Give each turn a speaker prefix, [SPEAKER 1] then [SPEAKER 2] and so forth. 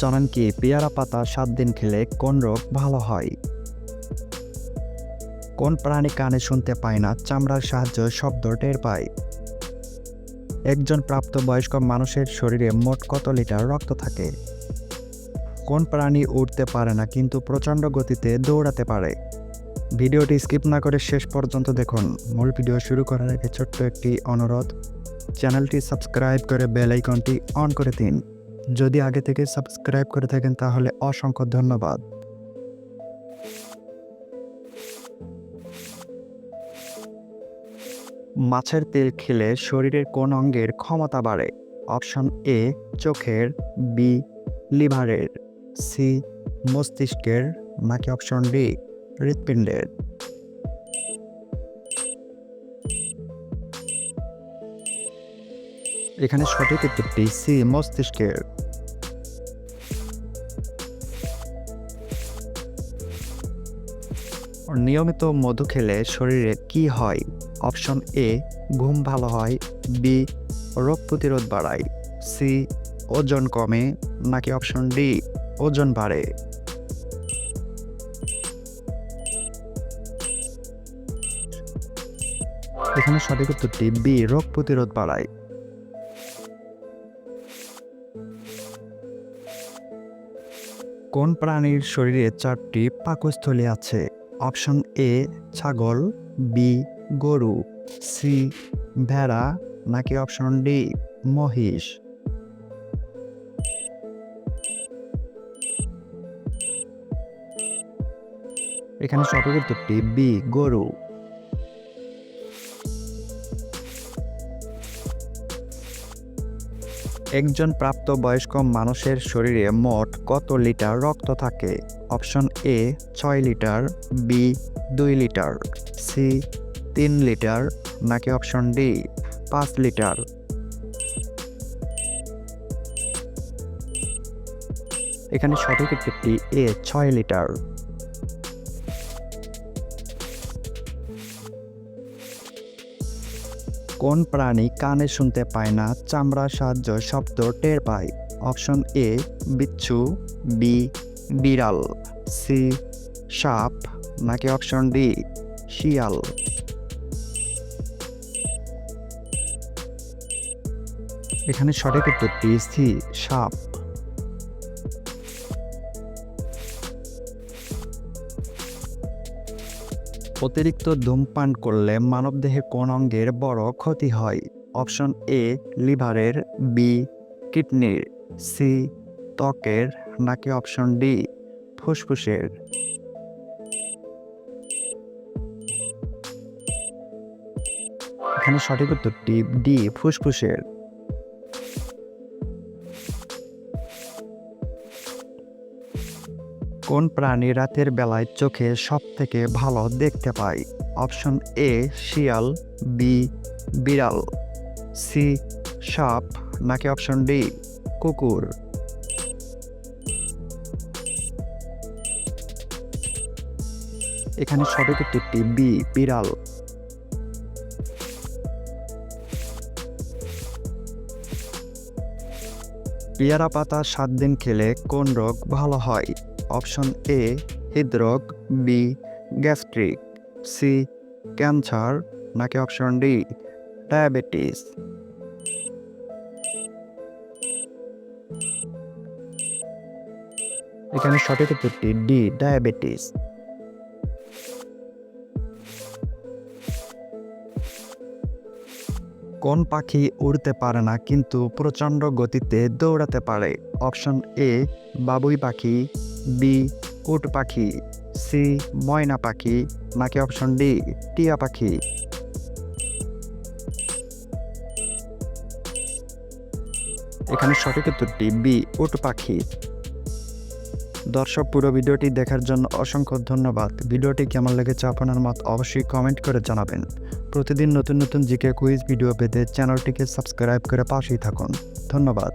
[SPEAKER 1] জানেন কি পেয়ারা পাতা 7 দিন খেলে কোন রোগ ভালো হয়? কোন প্রাণী কানে শুনতে পায় না চামড়ার সাহায্যে শব্দ টের পায়? একজন প্রাপ্তবয়স্ক মানুষের শরীরে মোট কত লিটার রক্ত থাকে? কোন প্রাণী উড়তে পারে না কিন্তু প্রচণ্ড গতিতে দৌড়াতে পারে? ভিডিওটি স্কিপ না করে শেষ পর্যন্ত দেখুন। মূল ভিডিও শুরু করার আগে ছোট্ট একটি অনুরোধ, চ্যানেলটি সাবস্ক্রাইব করে বেল আইকনটি অন করে দিন। যদি আগে থেকে সাবস্ক্রাইব করে থাকেন তাহলে অসংখ্য ধন্যবাদ। মাছের তেল খেলে শরীরের কোন অঙ্গের ক্ষমতা বাড়ে? অপশন এ চোখের, বি লিভারের, সি মস্তিষ্কের, নাকি অপশন ডি হৃৎপিণ্ডের? এখানে সঠিক উত্তরটি সি মস্তিষ্কের। নিয়মিত মধু খেলে শরীরে কি হয়? অপশন এ ঘুম ভালো হয়, বি রোগ প্রতিরোধ বাড়ায়, সি ওজন কমে, নাকি অপশন ডি ওজন বাড়ে? এখানে সঠিক উত্তরটি বি রোগ প্রতিরোধ বাড়ায়। কোন প্রাণীর শরীরে 4টি পাকস্থলী আছে? অপশন এ ছাগল, বি গরু, সি ভেড়া, নাকি অপশন ডি মহিষ? এখানে সঠিক উত্তরটি বি গরু। একজন প্রাপ্তবয়স্ক মানুষের শরীরে মোট কত লিটার রক্ত থাকে? Option A 6 litre, B 2 litre, C 3 litre, নাকি অপশন ডি 5 লিটার? এখানে সঠিক উত্তরটি এ 6 লিটার। কোন প্রাণী কানে শুনতে পায় না চামড়ার সাহায্যে শব্দ টের পায়? অপশন এ বিচ্ছু, বি বিড়াল, সি সাপ, নাকি অপশন ডি শিয়াল? এখানে সঠিক উত্তরটি সি সাপ। অতিরিক্ত ধূমপান করলে মানবদেহে কোন অঙ্গের বড় ক্ষতি হয়? অপশন এ লিভারের, বি কিডনির, সি ত্বকের, নাকি অপশন ডি ফুসফুসের? এখানে সঠিক উত্তরটি ডি ফুসফুসের। কোন প্রাণী রাতের বেলায় চোখে সব থেকে ভালো দেখতে পায়? অপশন এ শিয়াল, বি বিড়াল, সি সাপ, নাকি অপশন ডি কুকুর? এখানে সঠিক উত্তরটি বি বিড়াল। পেয়ারা পাতা 7 দিন খেলে কোন রোগ ভালো হয়? অপশন এ হৃদরোগ, বি গ্যাস্ট্রিক, সি ক্যান্সার, নাকি অপশন ডি ডায়াবেটিস? এখানে সঠিক উত্তরটি ডি ডায়াবেটিস। কোন পাখি উড়তে পারে না কিন্তু প্রচণ্ড গতিতে দৌড়াতে পারে? অপশন এ বাবুই পাখি, বি উট পাখি, সি ময়না পাখি, নাকি অপশন ডি টিয়া পাখি? এখানে সঠিক উত্তরটি বি উট পাখি। দর্শক, পুরো ভিডিওটি দেখার জন্য অসংখ্য ধন্যবাদ। ভিডিওটি কেমন লেগেছে আপনার মত অবশ্যই কমেন্ট করে জানাবেন। প্রতিদিন নতুন নতুন জিকে কুইজ ভিডিও পেতে চ্যানেলটিকে সাবস্ক্রাইব করে পাশেই থাকুন। ধন্যবাদ।